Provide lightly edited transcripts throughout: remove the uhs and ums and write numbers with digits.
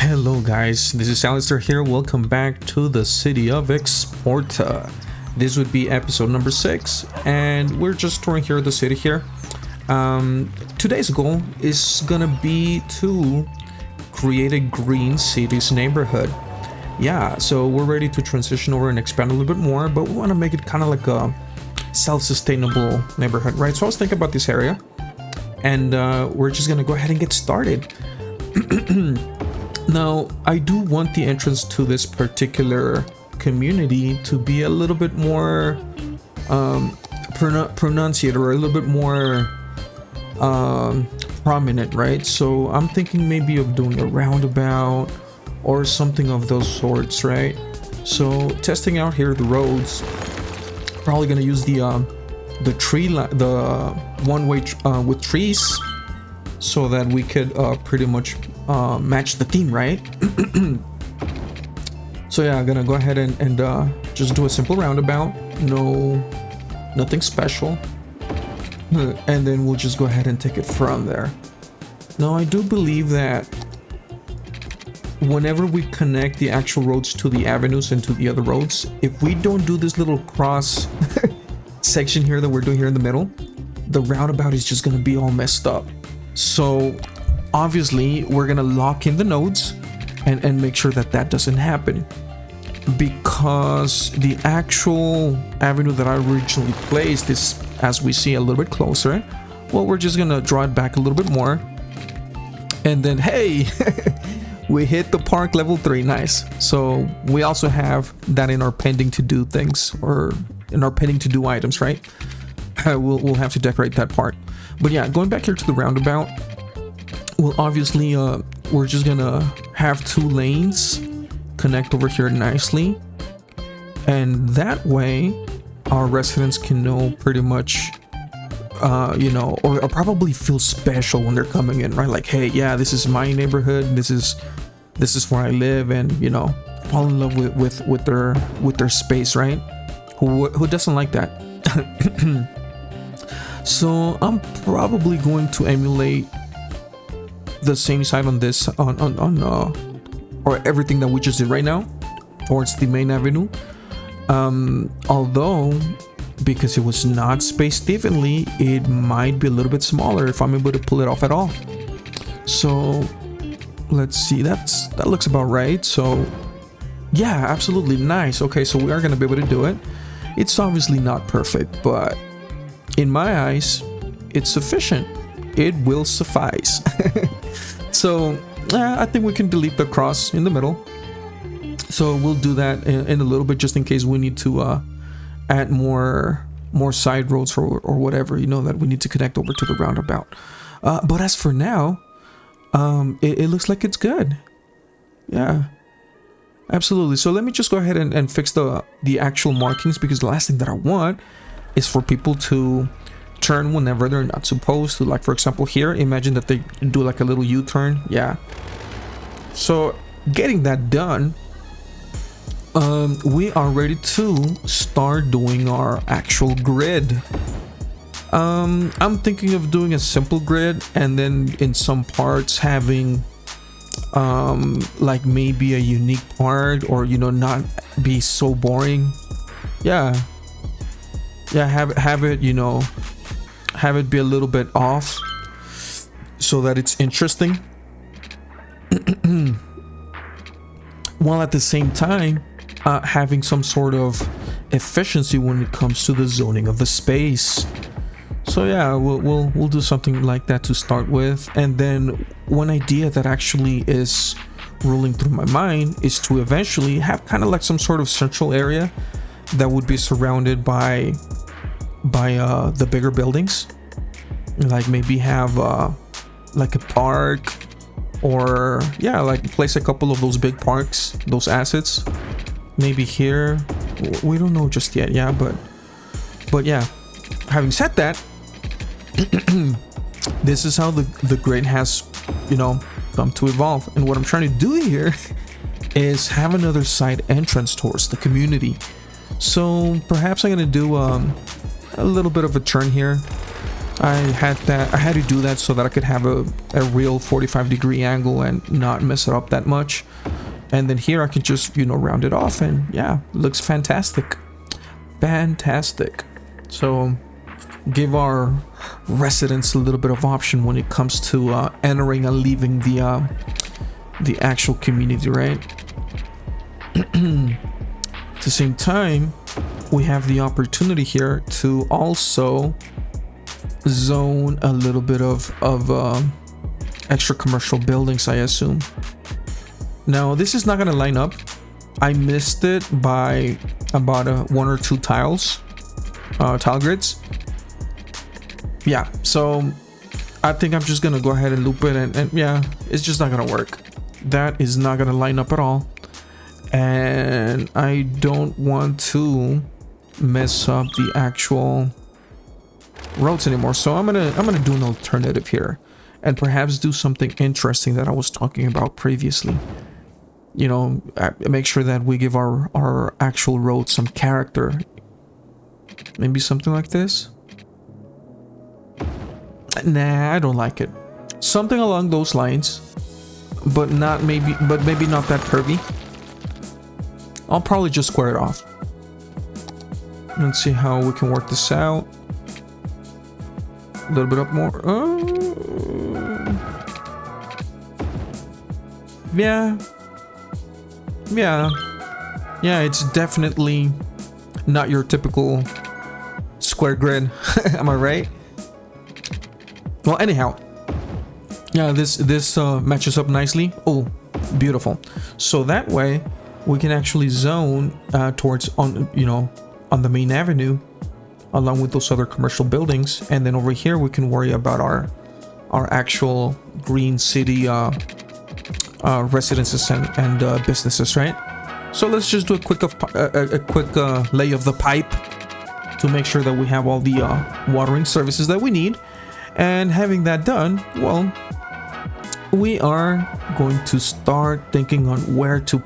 Hello guys, this is Alistair here. Welcome back to the city of Exporta. This would be episode number 6 and we're just touring here the city here. Today's goal is gonna be to create a green cities neighborhood. Yeah, so we're ready to transition over and expand a little bit more, but we want to make it kind of like a self-sustainable neighborhood, right? So I was thinking about this area and we're just gonna go ahead and get started. Now, I do want the entrance to this particular community to be a little bit more pronunciated or a little bit more prominent, right? So I'm thinking maybe of doing a roundabout or something of those sorts, right? So testing out here the roads, probably gonna use the one-way with trees, so that we could pretty much match the theme, right? So yeah, I'm gonna go ahead and just do a simple roundabout, nothing special, and then we'll just go ahead and take it from there. Now I do believe that whenever we connect the actual roads to the avenues and to the other roads, if we don't do this little cross section here that we're doing here in the middle, the roundabout is just gonna be all messed up. So obviously we're gonna lock in the nodes and make sure that that doesn't happen, because the actual avenue that I originally placed is, as we see, a little bit closer. Well, we're just gonna draw it back a little bit more, and then hey, we hit the park level 3. Nice. So we also have that in our pending to do things, or in our pending to do items, right? We'll have to decorate that part. But yeah, going back here to the roundabout, well, obviously we're just gonna have 2 lanes connect over here nicely, and that way our residents can know pretty much or probably feel special when they're coming in, right? Like, hey, yeah, this is my neighborhood, this is where I live, and fall in love with their space, right? Who doesn't like that? So I'm probably going to emulate the same side on this or everything that we just did right now towards the main avenue, although because it was not spaced evenly, it might be a little bit smaller if I'm able to pull it off at all. So let's see, that looks about right. So yeah, absolutely nice. Okay, so we are going to be able to do it. It's obviously not perfect, but in my eyes, it's sufficient. It will suffice. So I think we can delete the cross in the middle. So we'll do that in a little bit, just in case we need to add more side roads or whatever, that we need to connect over to the roundabout. But as for now, it looks like it's good. Yeah, absolutely. So let me just go ahead and fix the actual markings, because the last thing that I want is for people to turn whenever they're not supposed to. Like, for example, here, imagine that they do like a little U-turn. Yeah. So getting that done, we are ready to start doing our actual grid. I'm thinking of doing a simple grid, and then in some parts having like maybe a unique part, or not be so boring. Yeah, have it have it be a little bit off so that it's interesting, while at the same time having some sort of efficiency when it comes to the zoning of the space. So yeah, we'll do something like that to start with. And then one idea that actually is rolling through my mind is to eventually have kind of like some sort of central area that would be surrounded by the bigger buildings, like maybe have like a park, or yeah, like place a couple of those big parks, those assets maybe here. We don't know just yet. Yeah, but yeah, having said that, this is how the grid has come to evolve. And what I'm trying to do here is have another side entrance towards the community. So perhaps I'm gonna do a little bit of a turn here, I had to do that so that I could have a real 45-degree angle and not mess it up that much. And then here I can just, you know, round it off, and yeah, looks fantastic. Fantastic. So give our residents a little bit of option when it comes to entering and leaving the actual community, right? At the same time, we have the opportunity here to also zone a little bit of extra commercial buildings, I assume. Now this is not going to line up. I missed it by about 1 or 2 tile grids. Yeah, so I think I'm just gonna go ahead and loop it, and yeah, it's just not gonna work. That is not gonna line up at all, and I don't want to mess up the actual roads anymore. So I'm gonna do an alternative here, and perhaps do something interesting that I was talking about previously. You know, make sure that we give our actual road some character. Maybe something like this. Nah, I don't like it. Something along those lines, but maybe not that curvy. I'll probably just square it off. Let's see how we can work this out. A little bit up more. Yeah, it's definitely not your typical square grid. Am I right? Well, anyhow, yeah, this matches up nicely. Oh, beautiful. So that way we can actually zone towards on the main avenue, along with those other commercial buildings, and then over here we can worry about our actual green city residences and businesses, right? So let's just do a quick lay of the pipe to make sure that we have all the watering services that we need. And having that done, well, we are going to start thinking on where to,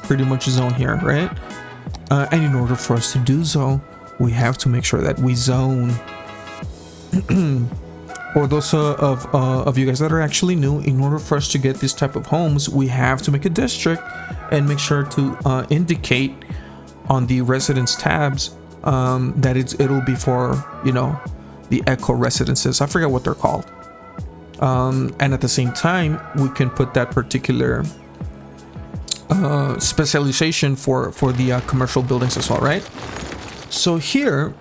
pretty much zone here, right? And in order for us to do so, we have to make sure that we zone. For those of you guys that are actually new, in order for us to get this type of homes, we have to make a district and make sure to indicate on the residence tabs that it'll be for, the eco residences. I forget what they're called. And at the same time, we can put that particular specialization for the commercial buildings as well, right? So here,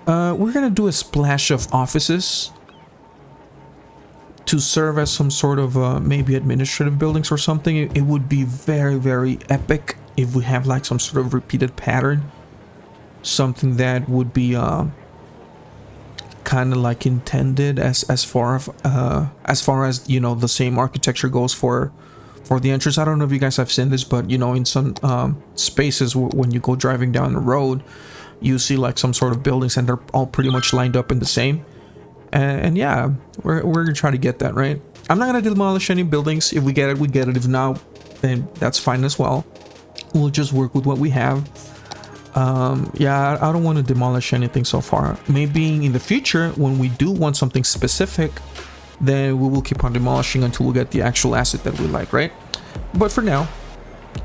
we're gonna do a splash of offices to serve as some sort of maybe administrative buildings or something. It would be very, very epic if we have like some sort of repeated pattern, something that would be kind of like intended as far as the same architecture goes for the entrance. I don't know if you guys have seen this, but in some spaces when you go driving down the road, you see like some sort of buildings and they're all pretty much lined up in the same. And yeah, we're gonna try to get that, right? I'm not gonna demolish any buildings. If we get it, we get it. If not, then that's fine as well. We'll just work with what we have. Yeah, I don't want to demolish anything so far. Maybe in the future, when we do want something specific, then we will keep on demolishing until we get the actual asset that we like, right? But for now,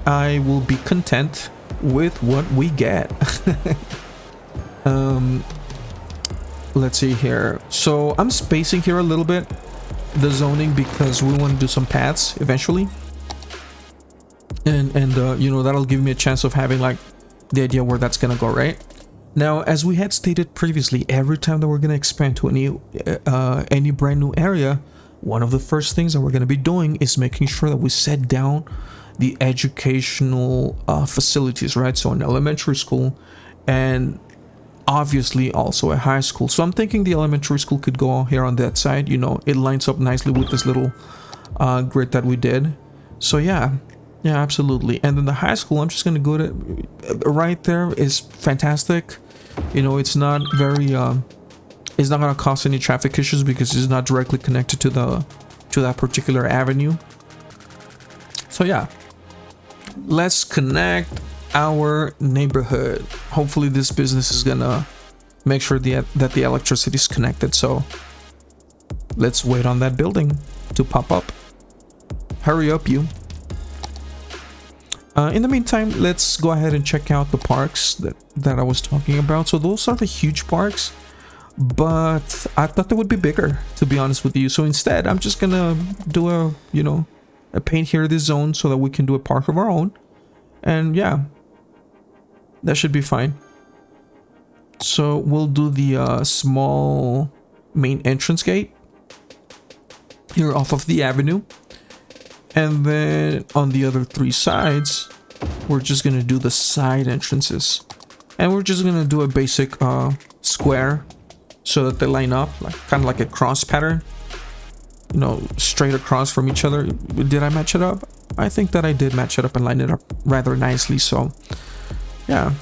I will be content with what we get. Let's see here. So I'm spacing here a little bit, the zoning, because we want to do some paths eventually. And that'll give me a chance of having like the idea where that's gonna go, right? Now, as we had stated previously, every time that we're gonna expand to any brand new area, one of the first things that we're gonna be doing is making sure that we set down the educational facilities, right? So an elementary school and obviously also a high school. So I'm thinking the elementary school could go here on that side. It lines up nicely with this little grid that we did. So yeah, absolutely. And then the high school, I'm just gonna go to right there is fantastic. It's not very it's not gonna cause any traffic issues because it's not directly connected to that particular avenue. So yeah, let's connect our neighborhood. Hopefully this business is gonna make sure that the electricity is connected. So let's wait on that building to pop up. Hurry up, you. In the meantime, let's go ahead and check out the parks that I was talking about. So those are the huge parks, but I thought they would be bigger, to be honest with you. So instead, I'm just gonna do a paint here this zone so that we can do a park of our own. And yeah, that should be fine. So we'll do the small main entrance gate here off of the avenue. And then on the other 3 sides, we're just going to do the side entrances. And we're just going to do a basic square so that they line up, like kind of like a cross pattern. You know, straight across from each other. Did I match it up? I think that I did match it up and line it up rather nicely. So, yeah.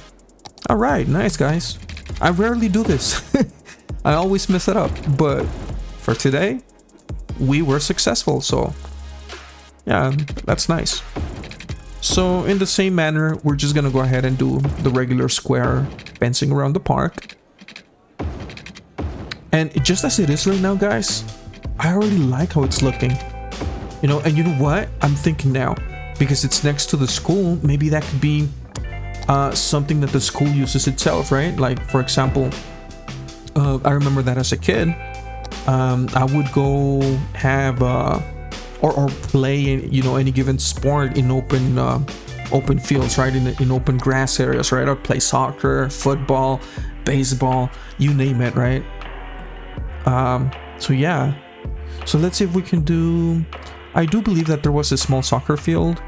All right, nice, guys. I rarely do this. I always mess it up. But for today, we were successful, so... yeah, that's nice. So in the same manner, we're just gonna go ahead and do the regular square fencing around the park. And just as it is right now, guys, I already like how it's looking. You know, and you know what? I'm thinking now, because it's next to the school, maybe that could be something that the school uses itself, right? Like, for example, I remember that as a kid, I would go have... or play, you know, any given sport in open fields, right? In open grass areas, right? Or play soccer, football, baseball, you name it, right? So yeah. So let's see if we can do... I do believe that there was a small soccer field.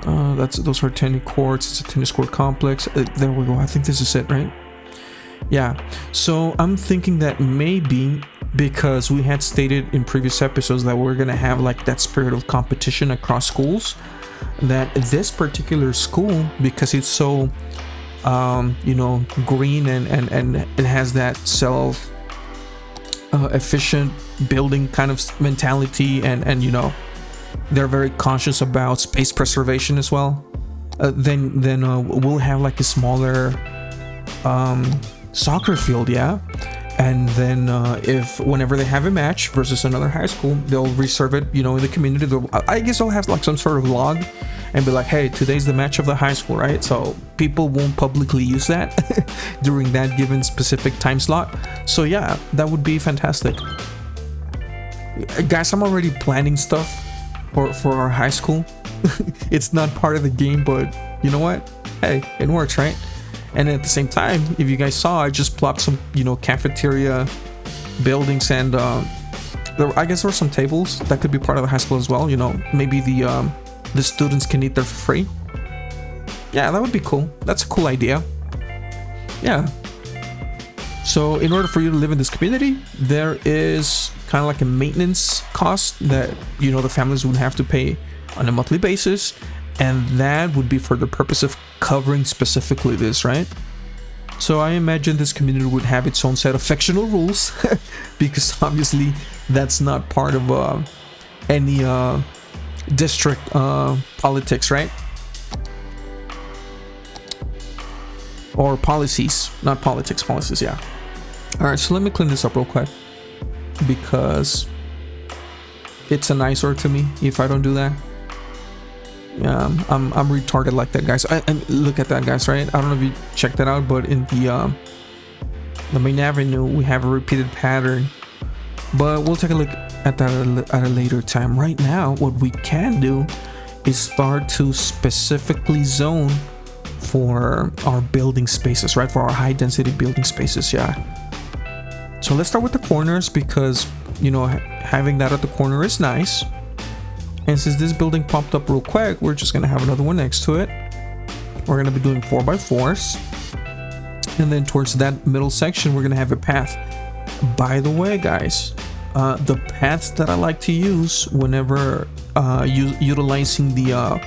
Those are tennis courts. It's a tennis court complex. There we go. I think this is it, right? Yeah. So I'm thinking that maybe... because we had stated in previous episodes that we're gonna have like that spirit of competition across schools, that this particular school, because it's so you know, green and it has that self efficient building kind of mentality, and you know, they're very conscious about space preservation as well, then we'll have like a smaller soccer field, yeah. And then if whenever they have a match versus another high school, they'll reserve it, you know, in the community. I guess they'll have like some sort of log and be like, hey, today's the match of the high school, right? So people won't publicly use that during that given specific time slot. So yeah, that would be fantastic. Guys, I'm already planning stuff for our high school. It's not part of the game, but you know what? Hey, it works, right? And at the same time, if you guys saw, I just plopped some, you know, cafeteria buildings, and I guess there were some tables that could be part of the high school as well. You know, maybe the students can eat there for free. Yeah, that would be cool. That's a cool idea. Yeah. So in order for you to live in this community, there is kind of like a maintenance cost that, you know, the families would have to pay on a monthly basis. And that would be for the purpose of covering specifically this, right? So I imagine this community would have its own set of fictional rules, because obviously that's not part of any district politics, right? Or policies, not politics, policies, yeah. All right, so let me clean this up real quick, because it's an eyesore to me if I don't do that. Yeah, I'm retarded like that, guys. And look at that, guys, right? I don't know if you checked that out, but in the main avenue, we have a repeated pattern. But we'll take a look at that at a later time. Right now, what we can do is start to specifically zone for our building spaces, right? For our high density building spaces, yeah. So let's start with the corners, because, you know, having that at the corner is nice. And since this building popped up real quick, we're just going to have another one next to it. We're going to be doing 4x4s. And then towards that middle section, we're going to have a path. By the way, guys, the paths that I like to use whenever utilizing the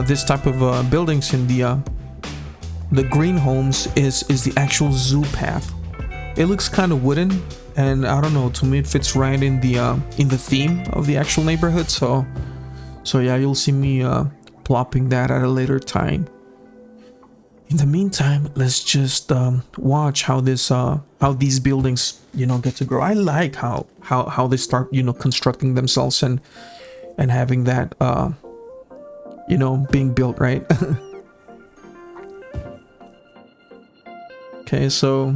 this type of buildings in the green homes is the actual zoo path. It looks kind of wooden, and I don't know, to me it fits right in the theme of the actual neighborhood. So yeah, you'll see me plopping that at a later time. In the meantime, let's just watch how this how these buildings, you know, get to grow. I like how they start, you know, constructing themselves and having that you know, being built, right? Okay, so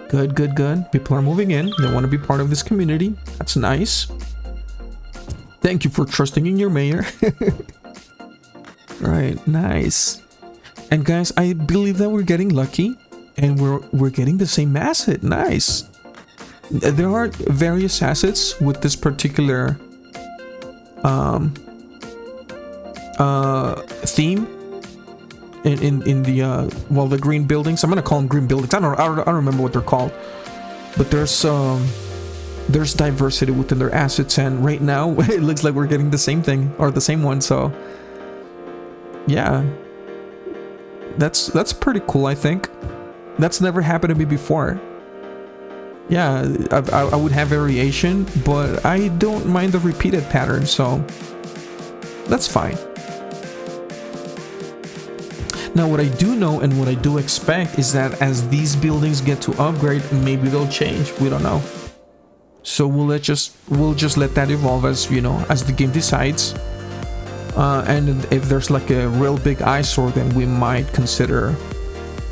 good. People are moving in. They want to be part of this community. That's nice. Thank you for trusting in your mayor. Right, nice. And guys, I believe that we're getting lucky and we're getting the same asset. Nice. There are various assets with this particular theme in the well, the green buildings. I'm gonna call them green buildings. I don't remember what they're called, but there's diversity within their assets, and right now it looks like we're getting the same thing or the same one. So yeah, that's pretty cool. I think that's never happened to me before. Yeah, I would have variation, but I don't mind the repeated pattern, so that's fine. Now, what I do know and what I do expect is that as these buildings get to upgrade, maybe they'll change. We don't know. So we'll just let that evolve as, you know, as the game decides. And if there's like a real big eyesore, then we might consider,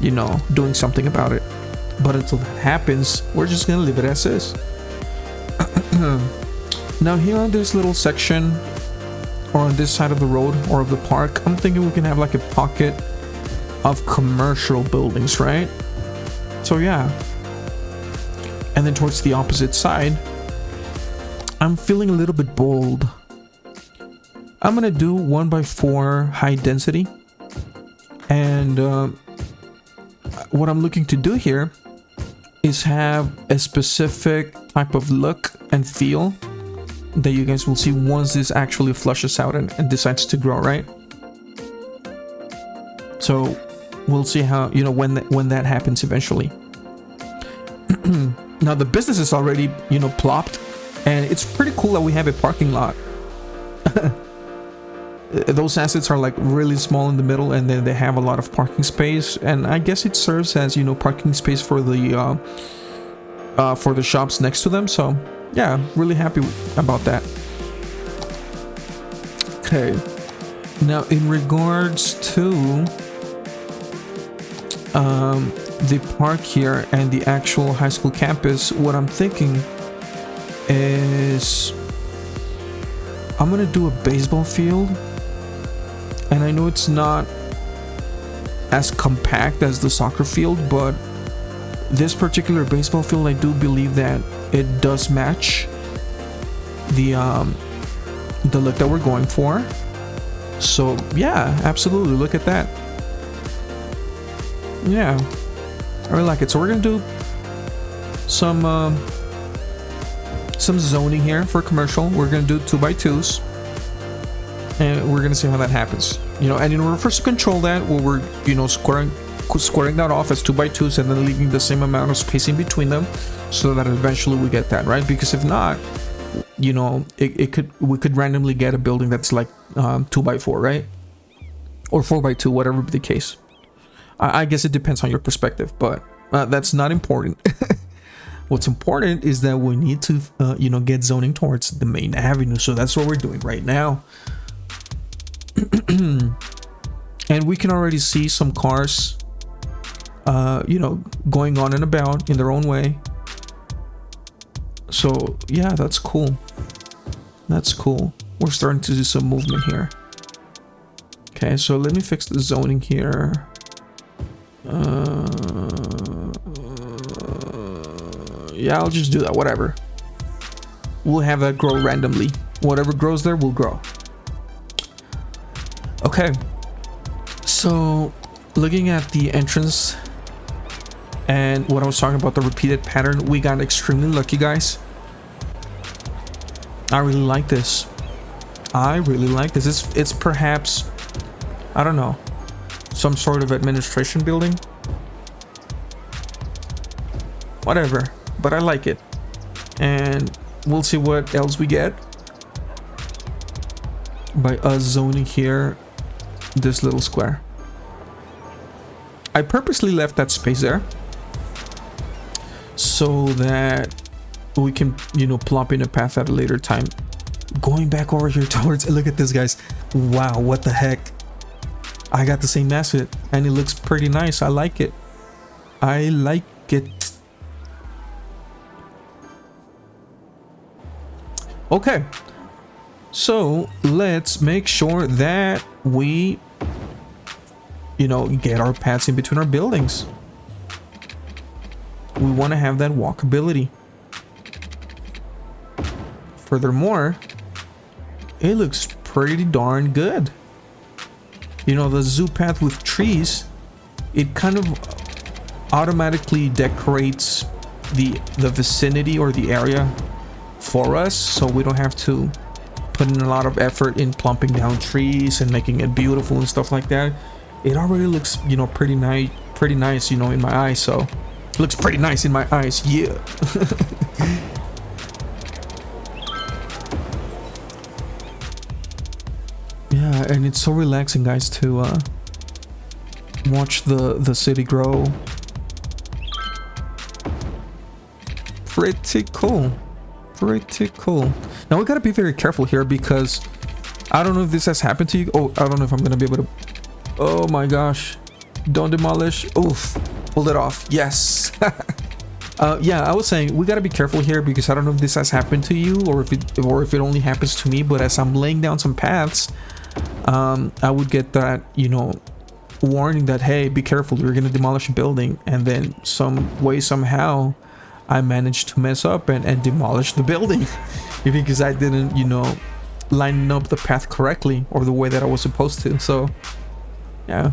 you know, doing something about it. But until that happens, we're just gonna leave it as is. Now here on this little section, or on this side of the road or of the park, I'm thinking we can have like a pocket of commercial buildings, right? So yeah. And then towards the opposite side, I'm feeling a little bit bold. I'm gonna do 1x4 high density. And what I'm looking to do here is have a specific type of look and feel that you guys will see once this actually flushes out and decides to grow, right? So we'll see how, you know, when that happens eventually. Now the business is already, you know, plopped, and it's pretty cool that we have a parking lot. Those assets are like really small in the middle, and then they have a lot of parking space, and I guess it serves as, you know, parking space for the shops next to them. So yeah, really happy about that. Okay, now in regards to the park here and the actual high school campus, what I'm thinking is I'm gonna do a baseball field. And I know it's not as compact as the soccer field, but this particular baseball field, I do believe that it does match the look that we're going for. So yeah, absolutely, look at that. Yeah, I really like it. So we're gonna do some zoning here for commercial. We're gonna do 2x2s. And we're gonna see how that happens, you know. And in order for us to control that, well, we're, you know, squaring that off as 2x2s and then leaving the same amount of spacing between them, so that eventually we get that right. Because if not, you know, we could randomly get a building that's like 2x4, right, or 4x2, whatever be the case. I guess it depends on your perspective, but that's not important. What's important is that we need to, you know, get zoning towards the main avenue. So that's what we're doing right now. And we can already see some cars, you know, going on and about in their own way. So yeah, that's cool. That's cool. We're starting to see some movement here. Okay, so let me fix the zoning here. Yeah, I'll just do that, whatever. We'll have that grow randomly. Whatever grows there will grow. Okay, so looking at the entrance and what I was talking about, the repeated pattern, we got extremely lucky, guys. I really like this. I really like this. It's perhaps, I don't know, some sort of administration building. Whatever, but I like it. And we'll see what else we get by us zoning here this little square. I purposely left that space there so that we can, you know, plop in a path at a later time. Going back over here towards, look at this, guys. Wow, what the heck? I got the same asset and it looks pretty nice. I like it. I like it. Okay, so let's make sure that we, you know, get our paths in between our buildings. We want to have that walkability. Furthermore, it looks pretty darn good. You know, the zoo path with trees, it kind of automatically decorates the vicinity or the area for us, so we don't have to put in a lot of effort in plumping down trees and making it beautiful and stuff like that. It already looks, you know, pretty nice, you know, in my eyes. So it looks pretty nice in my eyes. Yeah. Yeah, and it's so relaxing, guys, to watch the city grow. Pretty cool. Pretty cool. Now we gotta be very careful here because I don't know if this has happened to you. Oh, I don't know if I'm gonna be able to. Oh my gosh! Don't demolish. Oof! Pulled it off. Yes. Yeah, I was saying we gotta be careful here because I don't know if this has happened to you or if it only happens to me. But as I'm laying down some paths, I would get that, you know, warning that, hey, be careful, you're gonna demolish a building, and then some way somehow I managed to mess up and demolish the building because I didn't, you know, line up the path correctly or the way that I was supposed to. So yeah,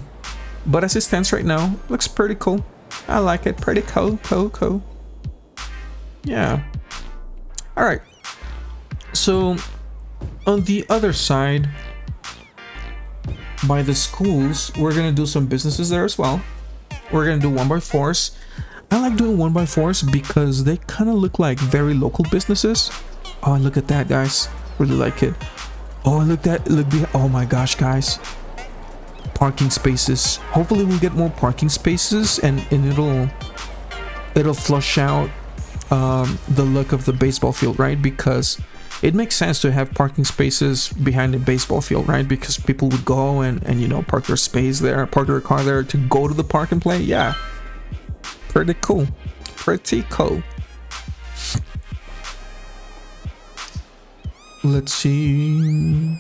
but as it stands right now, looks pretty cool. I like it. Pretty cool. Yeah. All right, so on the other side by the schools, we're gonna do some businesses there as well. We're gonna do 1x4s. I like doing 1x4s because they kind of look like very local businesses. Oh, look at that, guys. Really like it. Oh, look oh my gosh, guys. Parking spaces. Hopefully we'll get more parking spaces and it'll flush out the look of the baseball field, right? Because it makes sense to have parking spaces behind the baseball field, right? Because people would go and you know, park their space there, park their car there to go to the park and play. Yeah. Pretty cool. Pretty cool. Let's see.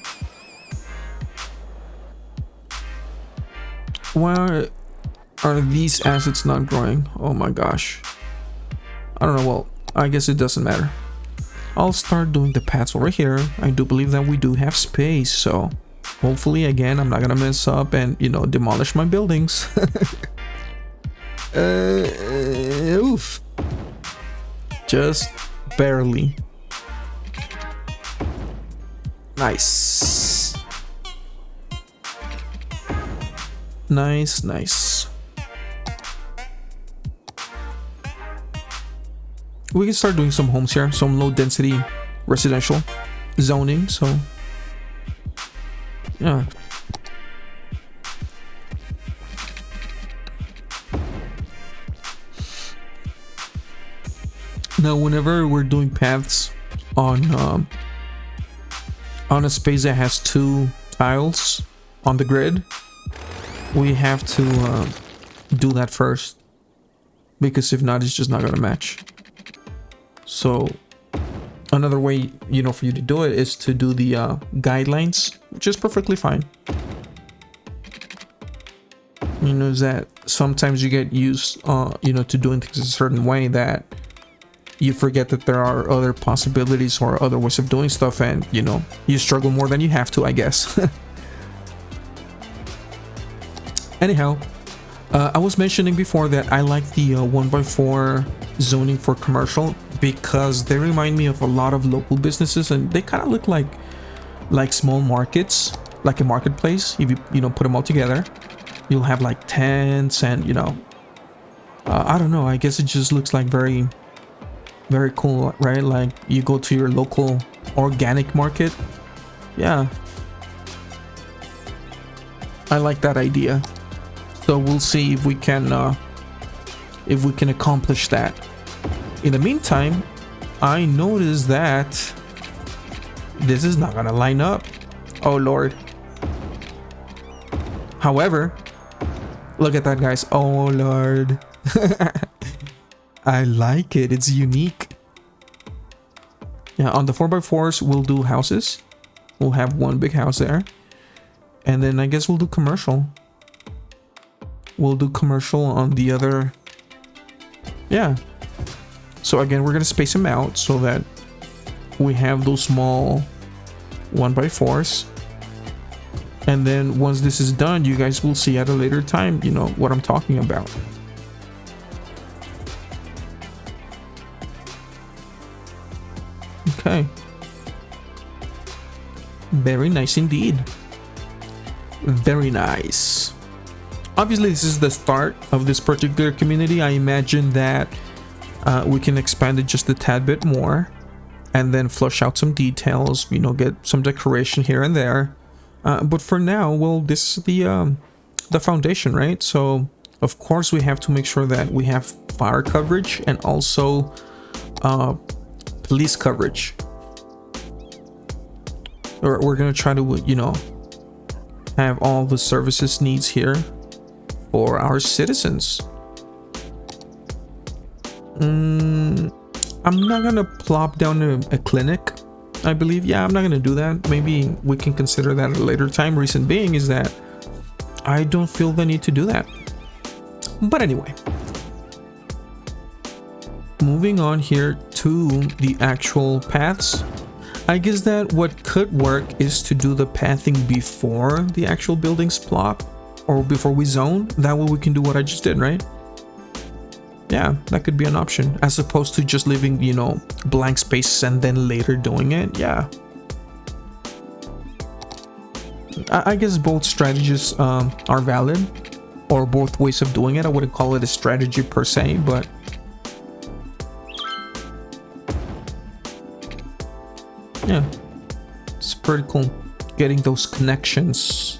Why are these assets not growing? Oh my gosh. I don't know. Well, I guess it doesn't matter. I'll start doing the paths over here. I do believe that we do have space, so hopefully, again, I'm not gonna mess up and, you know, demolish my buildings. Oof. Just barely. Nice. Nice. We can start doing some homes here, some low density residential zoning, so yeah. Now, whenever we're doing paths on a space that has 2 tiles on the grid, we have to do that first, because if not, it's just not gonna match. So another way, you know, for you to do it is to do the guidelines, which is perfectly fine. You know, that sometimes you get used, you know, to doing things a certain way that you forget that there are other possibilities or other ways of doing stuff, and, you know, you struggle more than you have to, I guess. Anyhow, I was mentioning before that I like the 1x4 zoning for commercial because they remind me of a lot of local businesses, and they kind of look like small markets, like a marketplace. If you know, put them all together, you'll have like tents and, you know, I don't know, I guess it just looks like very cool, right? Like you go to your local organic market. Yeah, I like that idea. So we'll see if we can accomplish that. In the meantime, I noticed that this is not gonna line up. Oh Lord. However, look at that, guys. Oh Lord. I like it. It's unique. Yeah, on the 4x4s, we'll do houses. We'll have one big house there. And then I guess we'll do commercial. We'll do commercial on the other. Yeah. So again, we're going to space them out so that we have those small 1x4s. And then once this is done, you guys will see at a later time, you know, what I'm talking about. Okay. Very nice indeed. Very nice. Obviously, this is the start of this particular community. I imagine that we can expand it just a tad bit more and then flush out some details, you know, get some decoration here and there. But for now, well, this is the foundation, right? So of course we have to make sure that we have fire coverage and also police coverage. We're gonna try to, you know, have all the services needs here for our citizens. I'm not gonna plop down a clinic, I believe. Yeah, I'm not gonna do that. Maybe we can consider that at a later time. Reason being is that I don't feel the need to do that. But anyway, moving on here to the actual paths. I guess that what could work is to do the pathing before the actual buildings plop or before we zone. That way we can do what I just did, right? Yeah, that could be an option, as opposed to just leaving, you know, blank spaces and then later doing it. Yeah, I guess both strategies are valid, or both ways of doing it. I wouldn't call it a strategy per se, but yeah, it's pretty cool getting those connections.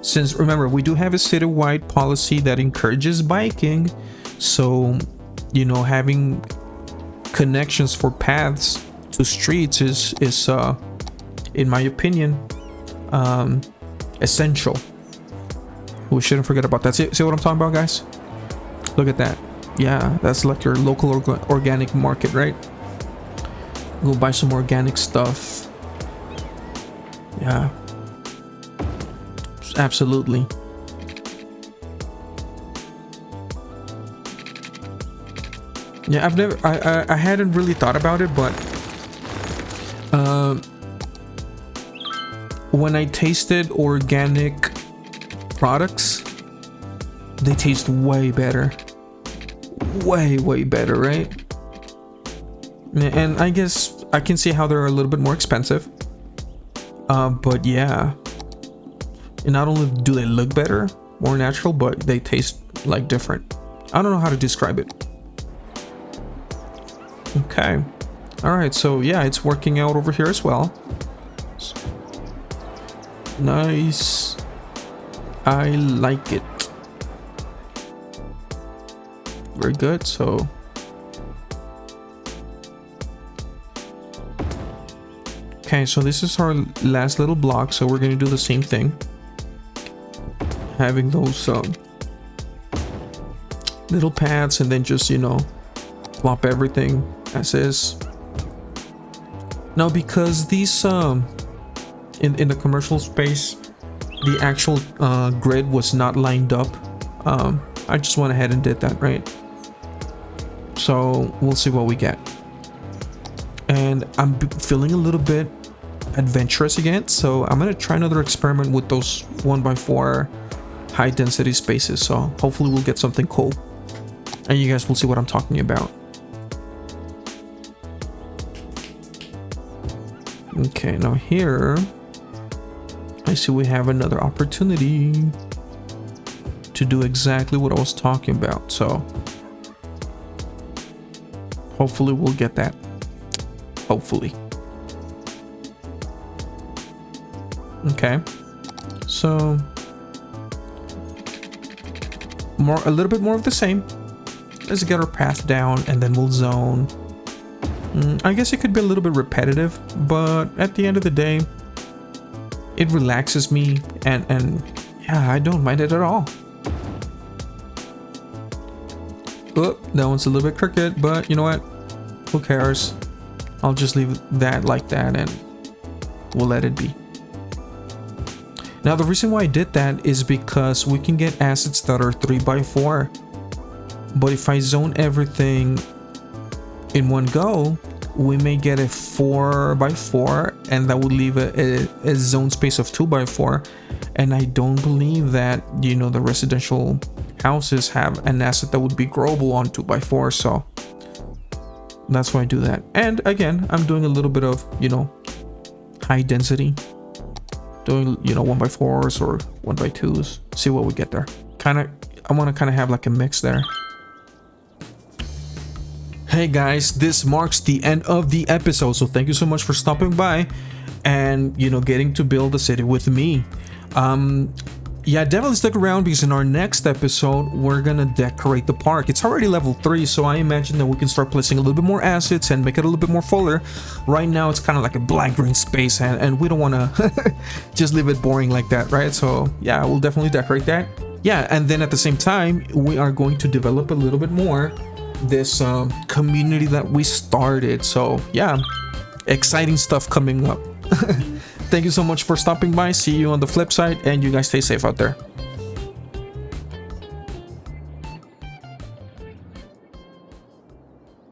Since remember, we do have a citywide policy that encourages biking. So, you know, having connections for paths to streets is in my opinion, essential. We shouldn't forget about that. See what I'm talking about, guys? Look at that. Yeah, that's like your local organic market, right? Go buy some organic stuff. Yeah, absolutely. Yeah, I hadn't really thought about it, but when I tasted organic products, they taste way better. Way better, right? And I guess I can see how they're a little bit more expensive. But yeah. And not only do they look better, more natural, but they taste like different. I don't know how to describe it. Okay. Alright, so yeah, it's working out over here as well. Nice. I like it. Very good. So okay, so this is our last little block, so we're going to do the same thing, having those little paths, and then just, you know, plop everything as is. Now, because these in the commercial space, the actual grid was not lined up, I just went ahead and did that, right? So we'll see what we get. And I'm feeling a little bit adventurous again, so I'm gonna try another experiment with those 1x4 high density spaces. So hopefully we'll get something cool, and you guys will see what I'm talking about. Okay, now here I see we have another opportunity to do exactly what I was talking about. So hopefully we'll get that. Hopefully. Okay, so a little bit more of the same. Let's get our path down and then we'll zone. I guess it could be a little bit repetitive, but at the end of the day, it relaxes me, and yeah, I don't mind it at all. Oh, that one's a little bit crooked, but you know what? Who cares? I'll just leave that like that and we'll let it be. Now, the reason why I did that is because we can get assets that are 3x4. But if I zone everything in one go, we may get a 4x4, and that would leave a zone space of 2x4. And I don't believe that, you know, the residential houses have an asset that would be growable on 2x4. So that's why I do that. And again, I'm doing a little bit of, you know, high density, doing, you know, 1x4s or 1x2s, see what we get there. I want to kind of have like a mix there. Hey guys, this marks the end of the episode, so thank you so much for stopping by and, you know, getting to build a city with me. Yeah, definitely stick around, because in our next episode we're gonna decorate the park. It's already level 3, so I imagine that we can start placing a little bit more assets and make it a little bit more fuller. Right now it's kind of like a blank green space, and we don't want to just leave it boring like that, right? So yeah, we'll definitely decorate that. Yeah, and then at the same time we are going to develop a little bit more this community that we started. So yeah, exciting stuff coming up. Thank you so much for stopping by. See you on the flip side, and you guys stay safe out there.